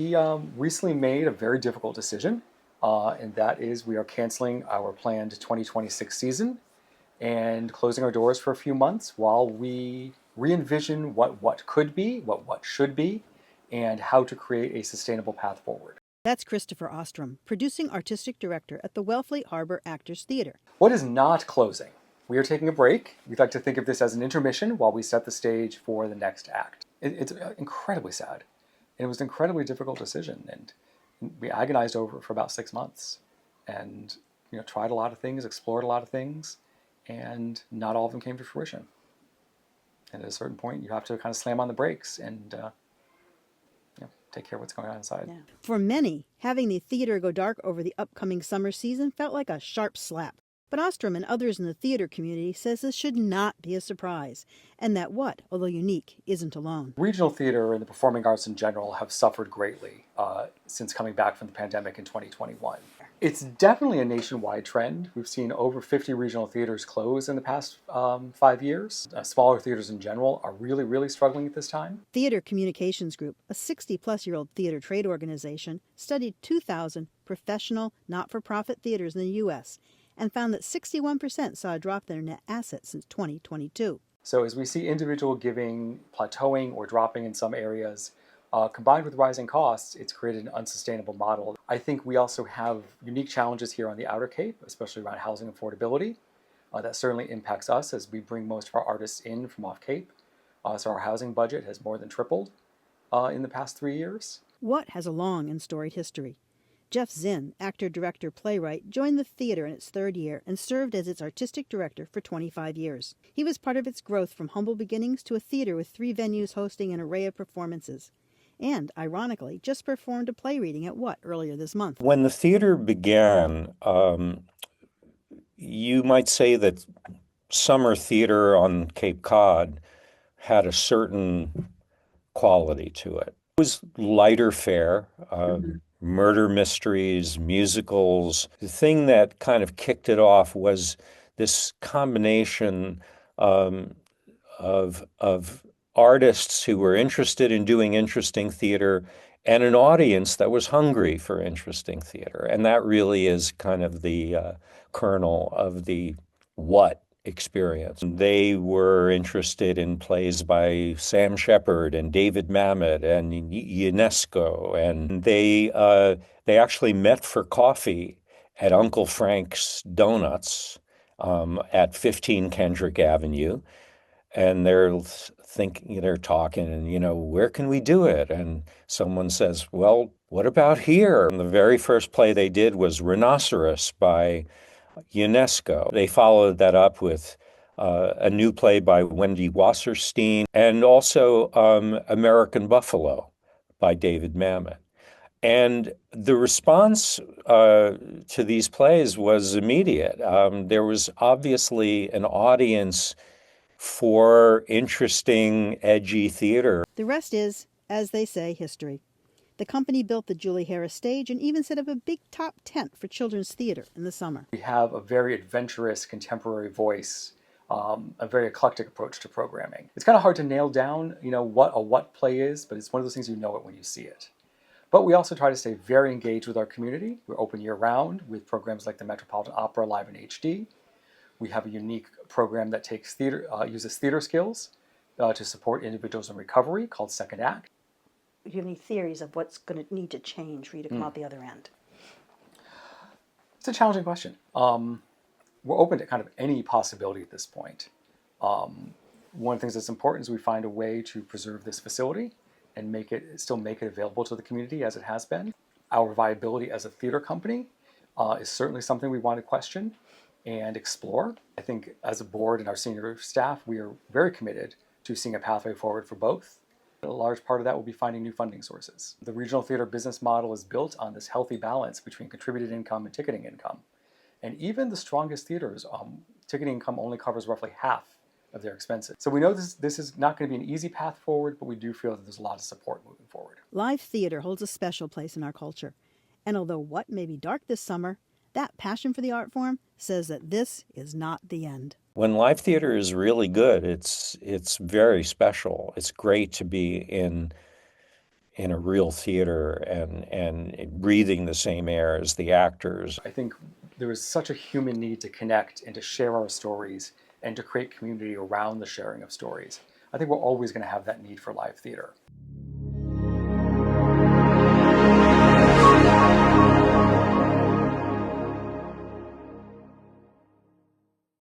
We recently made a very difficult decision, and that is we are canceling our planned 2026 season and closing our doors for a few months while we re-envision what could be, what should be, and how to create a sustainable path forward. That's Christopher Ostrom, producing artistic director at the Wellfleet Harbor Actors Theatre. What is not closing? We are taking a break. We'd like to think of this as an intermission while we set the stage for the next act. It's incredibly sad. And it was an incredibly difficult decision, and we agonized over it for about 6 months, and tried a lot of things, explored a lot of things, and not all of them came to fruition. And at a certain point, you have to kind of slam on the brakes and take care of what's going on inside. Yeah. For many, having the theater go dark over the upcoming summer season felt like a sharp slap. But Ostrom and others in the theater community says this should not be a surprise, and that what, although unique, isn't alone. Regional theater and the performing arts in general have suffered greatly since coming back from the pandemic in 2021. It's definitely a nationwide trend. We've seen over 50 regional theaters close in the past 5 years. Smaller theaters in general are really, really struggling at this time. Theater Communications Group, a 60-plus-year-old theater trade organization, studied 2,000 professional, not-for-profit theaters in the U.S., and found that 61% saw a drop in their net assets since 2022. So as we see individual giving plateauing or dropping in some areas, combined with rising costs, it's created an unsustainable model. I think we also have unique challenges here on the Outer Cape, especially around housing affordability. That certainly impacts us as we bring most of our artists in from off Cape. So our housing budget has more than tripled in the past 3 years. What has a long and storied history? Jeff Zinn, actor, director, playwright, joined the theater in its 3rd year and served as its artistic director for 25 years. He was part of its growth from humble beginnings to a theater with 3 venues hosting an array of performances. And, ironically, just performed a play reading at What earlier this month. When the theater began, you might say that summer theater on Cape Cod had a certain quality to it. It was lighter fare. Murder mysteries, musicals. The thing that kind of kicked it off was this combination of artists who were interested in doing interesting theater and an audience that was hungry for interesting theater. And that really is kind of the kernel of the What experience. They were interested in plays by Sam Shepard and David Mamet and UNESCO, and they actually met for coffee at Uncle Frank's Donuts at 15 Kendrick Avenue, and they're talking, and where can we do it? And someone says, well, what about here? And the very first play they did was Rhinoceros by UNESCO. They followed that up with a new play by Wendy Wasserstein and also American Buffalo by David Mamet. And the response to these plays was immediate. There was obviously an audience for interesting, edgy theater. The rest is, as they say, history. The company built the Julie Harris stage and even set up a big top tent for children's theater in the summer. We have a very adventurous contemporary voice, a very eclectic approach to programming. It's kind of hard to nail down, what a what play is, but it's one of those things you know it when you see it. But we also try to stay very engaged with our community. We're open year-round with programs like the Metropolitan Opera Live in HD. We have a unique program that takes uses theater skills to support individuals in recovery called Second Act. Do you have any theories of what's going to need to change for you to come out the other end? It's a challenging question. We're open to kind of any possibility at this point. One of the things that's important is we find a way to preserve this facility and still make it available to the community as it has been. Our viability as a theater company is certainly something we want to question and explore. I think as a board and our senior staff, we are very committed to seeing a pathway forward for both. A large part of that will be finding new funding sources. The regional theater business model is built on this healthy balance between contributed income and ticketing income. And even the strongest theaters, ticketing income only covers roughly half of their expenses. So we know this is not going to be an easy path forward, but we do feel that there's a lot of support moving forward. Live theater holds a special place in our culture. And although What may be dark this summer, that passion for the art form says that this is not the end. When live theater is really good, it's very special. It's great to be in in a real theater and breathing the same air as the actors. I think there is such a human need to connect and to share our stories and to create community around the sharing of stories. I think we're always going to have that need for live theater.